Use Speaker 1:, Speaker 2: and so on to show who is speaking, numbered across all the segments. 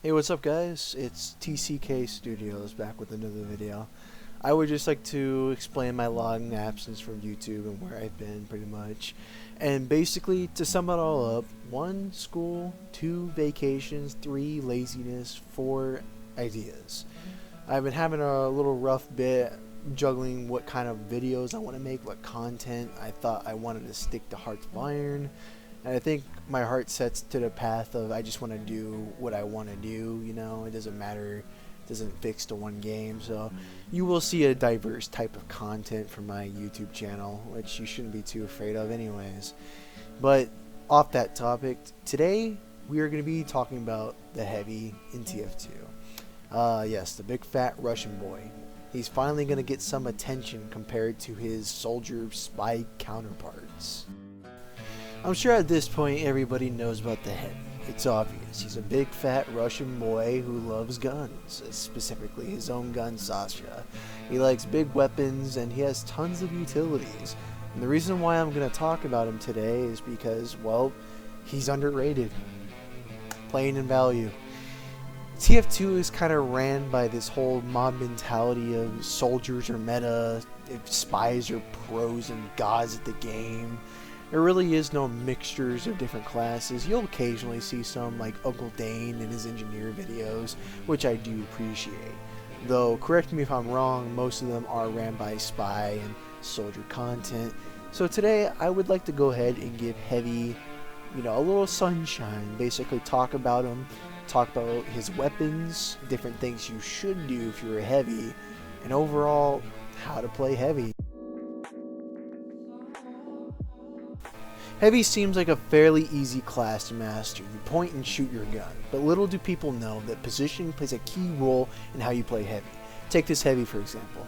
Speaker 1: Hey, what's up guys? It's TCK Studios back with another video. I would just like to explain my long absence from YouTube and where I've been pretty much. And basically, to sum it all up, 1, school, 2, vacations, 3, laziness, 4, ideas. I've been having a little rough bit juggling what kind of videos I want to make, what content. I thought I wanted to stick to Hearts of Iron. And I think my heart sets to the path of I just want to do what I want to do, you know, it doesn't matter, it doesn't fix to one game. So you will see a diverse type of content from my YouTube channel, which you shouldn't be too afraid of anyways. But off that topic, today we are going to be talking about the heavy in TF2. Yes, the big fat Russian boy. He's finally going to get some attention compared to his soldier spy counterparts. I'm sure at this point everybody knows about the heavy. It's obvious. He's a big fat Russian boy who loves guns, specifically his own gun Sasha. He likes big weapons and he has tons of utilities. And the reason why I'm going to talk about him today is because, well, he's underrated. Plain and value. TF2 is kind of ran by this whole mob mentality of soldiers are meta, if spies are pros and gods at the game. There really is no mixtures of different classes. You'll occasionally see some like Uncle Dane in his engineer videos, which I do appreciate. Though, correct me if I'm wrong, most of them are ran by spy and soldier content. So today I would like to go ahead and give Heavy, a little sunshine. Basically talk about him, talk about his weapons, different things you should do if you're a Heavy, and overall, how to play Heavy. Heavy seems like a fairly easy class to master. You point and shoot your gun, but little do people know that positioning plays a key role in how you play Heavy. Take this Heavy for example.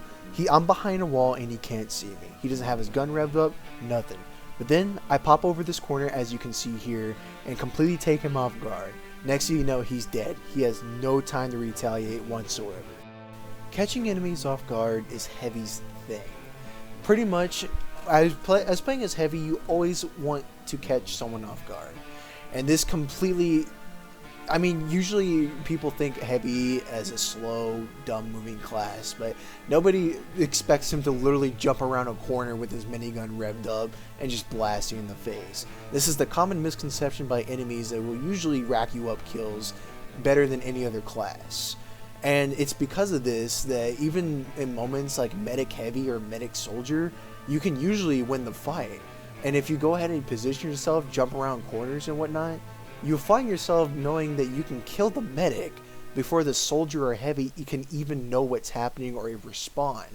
Speaker 1: I'm behind a wall and he can't see me. He doesn't have his gun revved up, nothing. But then I pop over this corner, as you can see here, and completely take him off guard. Next thing you know, he's dead. He has no time to retaliate whatsoever. Catching enemies off guard is Heavy's thing. Pretty much, as playing as Heavy, you always want to catch someone off guard. And this completely, usually people think Heavy as a slow, dumb moving class, but nobody expects him to literally jump around a corner with his minigun revved up and just blast you in the face. This is the common misconception by enemies that will usually rack you up kills better than any other class. And it's because of this that even in moments like Medic Heavy or Medic Soldier, you can usually win the fight. And if you go ahead and position yourself, jump around corners and whatnot, you'll find yourself knowing that you can kill the medic before the soldier or Heavy can even know what's happening or respond.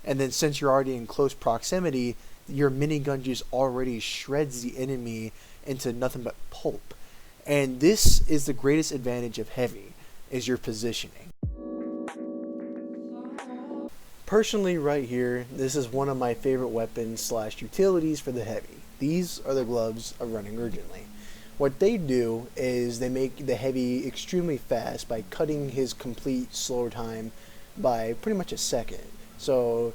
Speaker 1: And then since you're already in close proximity, your minigun just already shreds the enemy into nothing but pulp. And this is the greatest advantage of Heavy, is your positioning. Personally, right here, this is one of my favorite weapons / utilities for the Heavy. These are the gloves of running urgently. What they do is they make the Heavy extremely fast by cutting his complete slow time by pretty much a second. So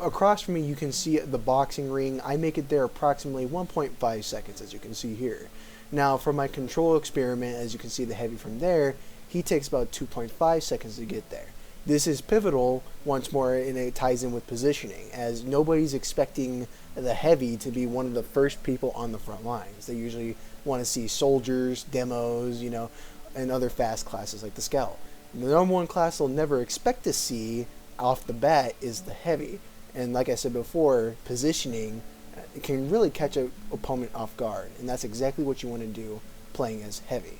Speaker 1: across from me you can see the boxing ring. I make it there approximately 1.5 seconds, as you can see here. Now for my control experiment, as you can see the Heavy from there, he takes about 2.5 seconds to get there. This is pivotal once more, and it ties in with positioning, as nobody's expecting the Heavy to be one of the first people on the front lines. They usually want to see soldiers, demos, and other fast classes like the Scout. The number one class they'll never expect to see off the bat is the Heavy. And like I said before, positioning can really catch an opponent off guard, and that's exactly what you want to do playing as Heavy.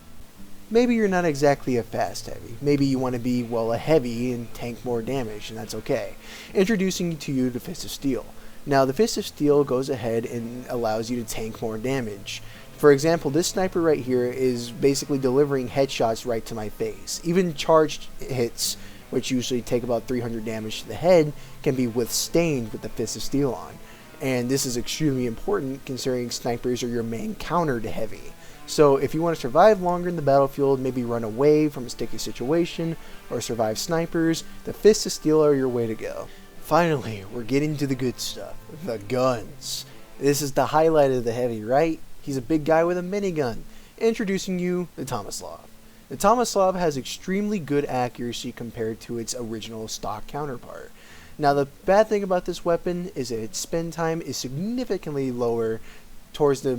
Speaker 1: Maybe you're not exactly a fast Heavy. Maybe you want to be, a Heavy and tank more damage, and that's okay. Introducing to you the Fist of Steel. Now, the Fist of Steel goes ahead and allows you to tank more damage. For example, this sniper right here is basically delivering headshots right to my face. Even charged hits, which usually take about 300 damage to the head, can be withstained with the Fist of Steel on. And this is extremely important considering snipers are your main counter to Heavy. So if you want to survive longer in the battlefield, maybe run away from a sticky situation, or survive snipers, the Fists of Steel are your way to go. Finally, we're getting to the good stuff, the guns. This is the highlight of the Heavy, right? He's a big guy with a minigun. Introducing you to Tomislav. The Tomislav has extremely good accuracy compared to its original stock counterpart. Now the bad thing about this weapon is that its spin time is significantly lower towards the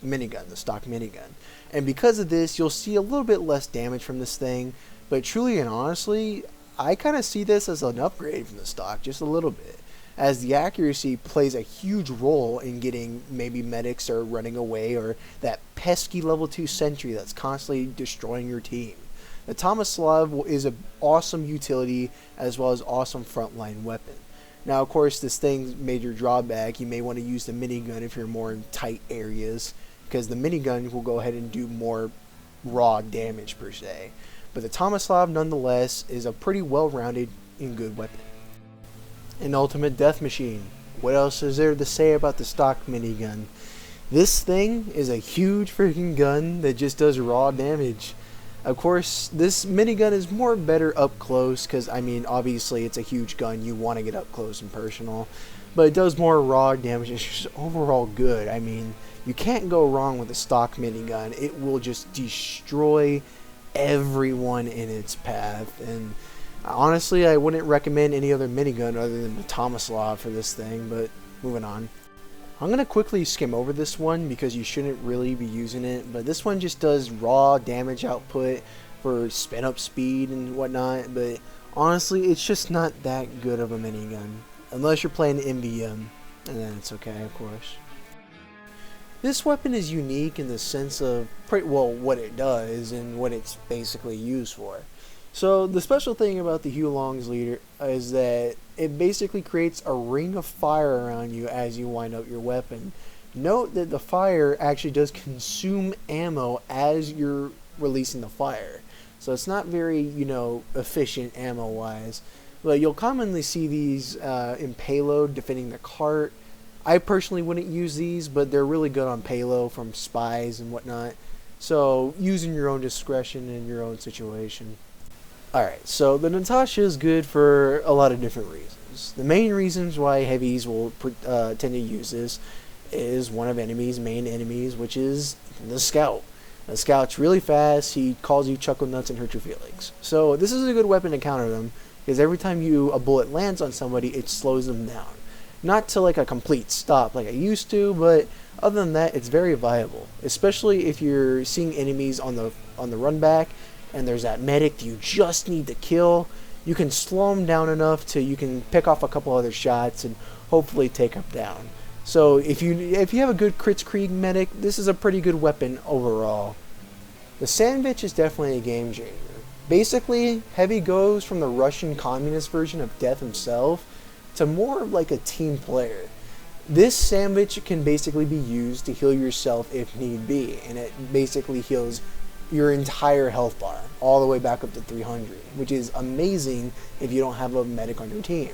Speaker 1: minigun, the stock minigun. And because of this, you'll see a little bit less damage from this thing, but truly and honestly, I kind of see this as an upgrade from the stock, just a little bit, as the accuracy plays a huge role in getting maybe medics are running away or that pesky level 2 sentry that's constantly destroying your team. The Tomislav is an awesome utility as well as awesome frontline weapon. Now, of course, this thing's major drawback, you may want to use the minigun if you're more in tight areas, because the minigun will go ahead and do more raw damage per se. But the Tomislav, nonetheless, is a pretty well-rounded and good weapon. An ultimate death machine. What else is there to say about the stock minigun? This thing is a huge freaking gun that just does raw damage. Of course, this minigun is more better up close because, I mean, obviously it's a huge gun. You want to get up close and personal. But it does more raw damage. It's just overall good. I mean, you can't go wrong with a stock minigun. It will just destroy everyone in its path. And honestly, I wouldn't recommend any other minigun other than the Tomislav for this thing. But moving on. I'm going to quickly skim over this one because you shouldn't really be using it, but this one just does raw damage output for spin up speed and whatnot, but honestly it's just not that good of a minigun, unless you're playing MVM, and then it's okay, of course. This weapon is unique in the sense of, what it does and what it's basically used for. So the special thing about the Hulong's leader is that it basically creates a ring of fire around you as you wind up your weapon. Note that the fire actually does consume ammo as you're releasing the fire. So it's not very, efficient ammo wise. But you'll commonly see these in payload defending the cart. I personally wouldn't use these, but they're really good on payload from spies and whatnot. So using your own discretion in your own situation. Alright, so the Natasha is good for a lot of different reasons. The main reasons why heavies will tend to use this is one of enemy's main enemies, which is the Scout. The Scout's really fast, he calls you chuckle nuts and hurt your feelings. So this is a good weapon to counter them, because every time a bullet lands on somebody, it slows them down. Not to like a complete stop like I used to, but other than that, it's very viable. Especially if you're seeing enemies on the run back, and there's that medic you just need to kill, you can slow them down enough to you can pick off a couple other shots and hopefully take them down. So if you have a good Kritzkrieg medic, this is a pretty good weapon overall. The Sandwich is definitely a game changer. Basically, Heavy goes from the Russian communist version of Death himself to more of like a team player. This Sandwich can basically be used to heal yourself if need be, and it basically heals your entire health bar all the way back up to 300, which is amazing if you don't have a medic on your team.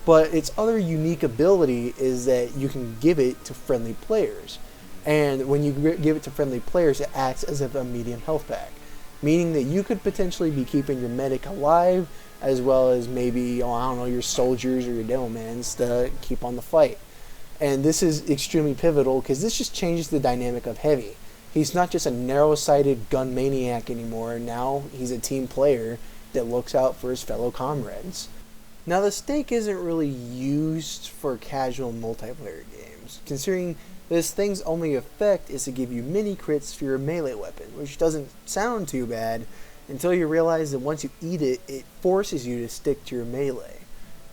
Speaker 1: But its other unique ability is that you can give it to friendly players, and when you give it to friendly players, it acts as if a medium health pack, meaning that you could potentially be keeping your medic alive as well as maybe, your soldiers or your devilmans to keep on the fight. And this is extremely pivotal because this just changes the dynamic of Heavy. He's not just a narrow-sighted gun maniac anymore. Now he's a team player that looks out for his fellow comrades. Now the stake isn't really used for casual multiplayer games, considering this thing's only effect is to give you mini crits for your melee weapon, which doesn't sound too bad until you realize that once you eat it, it forces you to stick to your melee.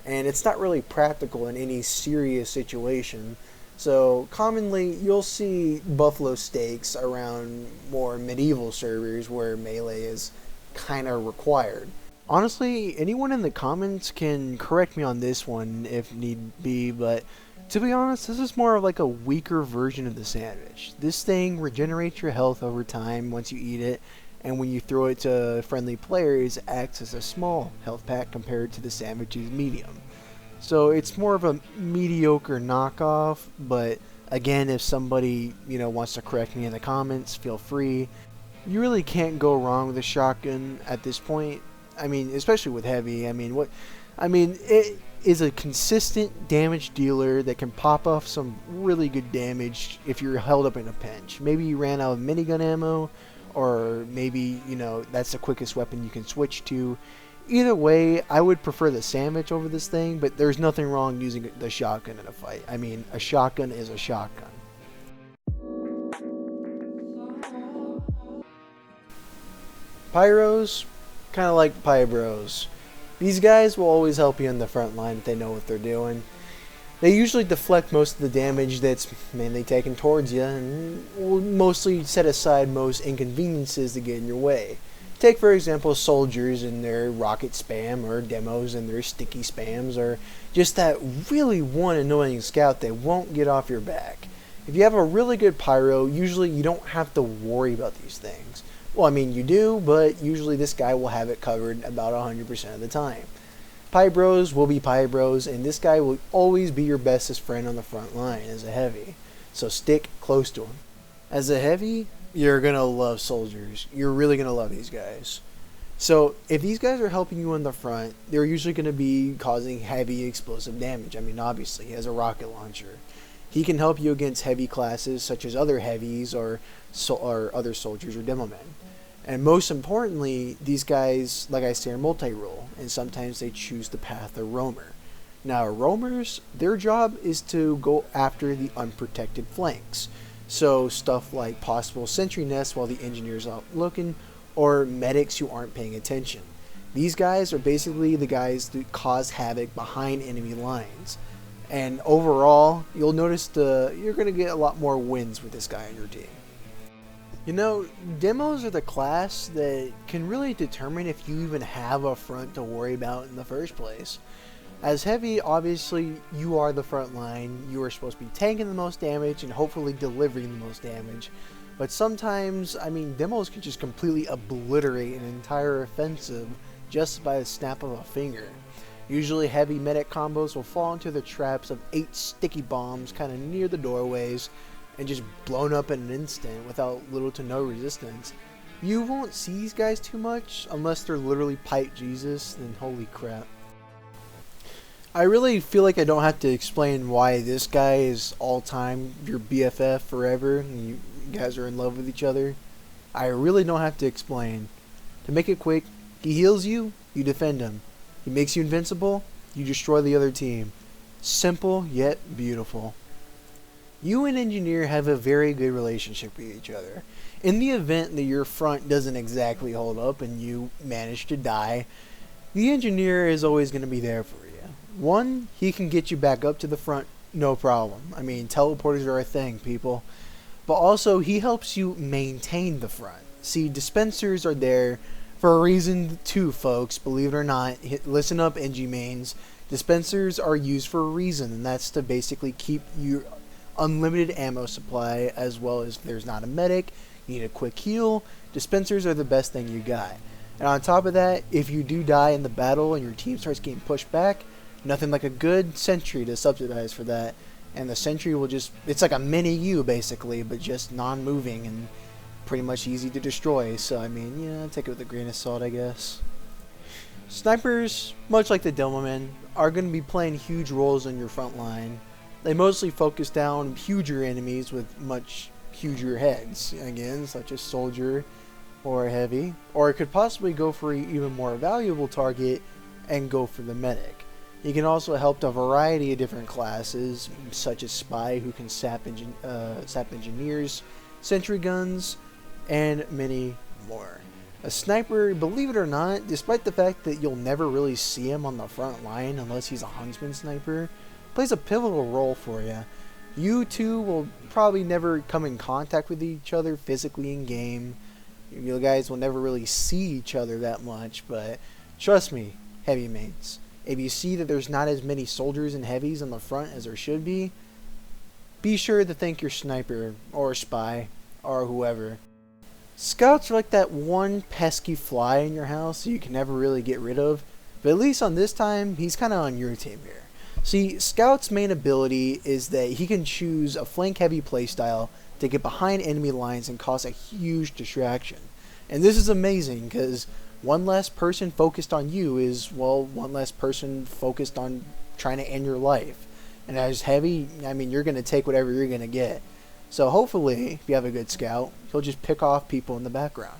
Speaker 1: And it's not really practical in any serious situation. So commonly you'll see buffalo stakes around more medieval servers where melee is kind of required. Honestly, anyone in the comments can correct me on this one if need be, but to be honest, this is more of like a weaker version of the Sandwich. This thing regenerates your health over time once you eat it, and when you throw it to friendly players, it acts as a small health pack compared to the Sandwich's medium. So it's more of a mediocre knockoff, but again, if somebody, wants to correct me in the comments, feel free. You really can't go wrong with a shotgun at this point. I mean, especially with Heavy. It is a consistent damage dealer that can pop off some really good damage if you're held up in a pinch. Maybe you ran out of minigun ammo, or maybe, that's the quickest weapon you can switch to. Either way, I would prefer the sandwich over this thing, but there's nothing wrong using the shotgun in a fight. I mean, a shotgun is a shotgun. Pyros, kind of like Pybros. These guys will always help you in the front line if they know what they're doing. They usually deflect most of the damage that's mainly taken towards you, and will mostly set aside most inconveniences to get in your way. Take for example soldiers and their rocket spam, or demos and their sticky spams, or just that really one annoying scout that won't get off your back. If you have a really good pyro, usually you don't have to worry about these things. Well, I mean you do, but usually this guy will have it covered about 100% of the time. Pybros will be Pybros, and this guy will always be your bestest friend on the front line as a heavy, so stick close to him. As a heavy, you're going to love soldiers. You're really going to love these guys. So if these guys are helping you on the front, they're usually going to be causing heavy explosive damage. I mean, obviously, he has a rocket launcher. He can help you against heavy classes such as other heavies or other soldiers or demo men. And most importantly, these guys, like I say, are multi-role, and sometimes they choose the path of roamer. Now, roamers, their job is to go after the unprotected flanks. So stuff like possible sentry nests while the engineer's out looking, or medics who aren't paying attention. These guys are basically the guys that cause havoc behind enemy lines. And overall, you'll notice you're going to get a lot more wins with this guy on your team. Demos are the class that can really determine if you even have a front to worry about in the first place. As heavy, obviously, you are the front line. You are supposed to be taking the most damage and hopefully delivering the most damage. But sometimes, demos can just completely obliterate an entire offensive just by the snap of a finger. Usually heavy medic combos will fall into the traps of 8 sticky bombs kind of near the doorways, and just blown up in an instant without little to no resistance. You won't see these guys too much unless they're literally pipe Jesus, then holy crap. I really feel like I don't have to explain why this guy is all time your BFF forever and you guys are in love with each other. I really don't have to explain. To make it quick, he heals you, you defend him. He makes you invincible, you destroy the other team. Simple yet beautiful. You and Engineer have a very good relationship with each other. In the event that your front doesn't exactly hold up and you manage to die, the Engineer is always going to be there for you. One, he can get you back up to the front, no problem. Teleporters are a thing, people. But also, he helps you maintain the front. See, dispensers are there for a reason too, folks, believe it or not. Listen up, Engie mains. Dispensers are used for a reason, and that's to basically keep you unlimited ammo supply, as well as if there's not a medic, you need a quick heal, dispensers are the best thing you got. And on top of that, if you do die in the battle and your team starts getting pushed back, nothing like a good sentry to subsidize for that. And the sentry will it's like a mini you basically, but just non-moving and pretty much easy to destroy. So take it with a grain of salt, I guess. Snipers, much like the demo men, are going to be playing huge roles on your front line. They mostly focus down huger enemies with much huger heads, again, such as soldier or heavy, or it could possibly go for an even more valuable target and go for the medic. He can also help a variety of different classes, such as spy, who can sap engineers, sentry guns, and many more. A sniper, believe it or not, despite the fact that you'll never really see him on the front line unless he's a Huntsman sniper, plays a pivotal role for you. You two will probably never come in contact with each other physically in game. You guys will never really see each other that much, but trust me, heavy mates, if you see that there's not as many soldiers and heavies on the front as there should be sure to thank your sniper or spy or whoever. Scouts are like that one pesky fly in your house that you can never really get rid of, but at least on this time, he's kind of on your team here. See, Scout's main ability is that he can choose a flank-heavy playstyle to get behind enemy lines and cause a huge distraction. And this is amazing because one less person focused on you is, one less person focused on trying to end your life. And as heavy, you're going to take whatever you're going to get. So hopefully, if you have a good scout, he'll just pick off people in the background.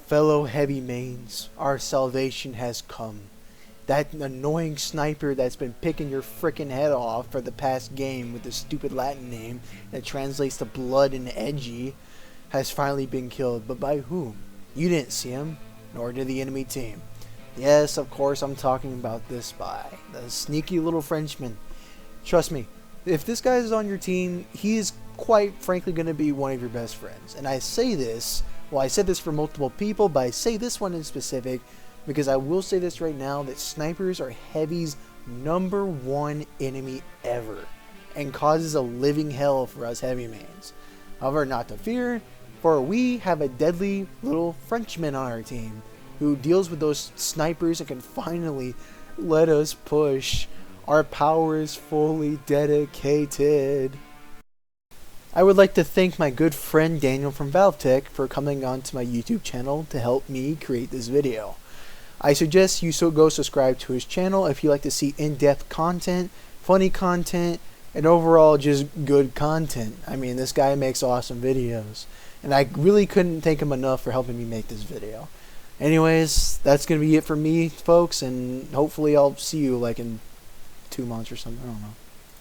Speaker 1: Fellow heavy mains, our salvation has come. That annoying sniper that's been picking your frickin' head off for the past game with the stupid Latin name that translates to blood and edgy has finally been killed. But by whom? You didn't see him, nor did the enemy team. Yes, of course I'm talking about this spy, the sneaky little Frenchman. Trust me, if this guy is on your team, he is quite frankly going to be one of your best friends. And I say this, well, I said this for multiple people, but I say this one in specific because I will say this right now, that snipers are Heavy's #1 enemy ever and causes a living hell for us Heavy mains. However, not to fear, for we have a deadly little Frenchman on our team who deals with those snipers and can finally let us push. Our power is fully dedicated. I would like to thank my good friend Daniel from ValveTech for coming onto my YouTube channel to help me create this video. I suggest you go subscribe to his channel if you like to see in-depth content, funny content, and overall just good content. I mean, this guy makes awesome videos, and I really couldn't thank him enough for helping me make this video. Anyways, that's going to be it for me, folks, and hopefully I'll see you like in 2 months or something. I don't know.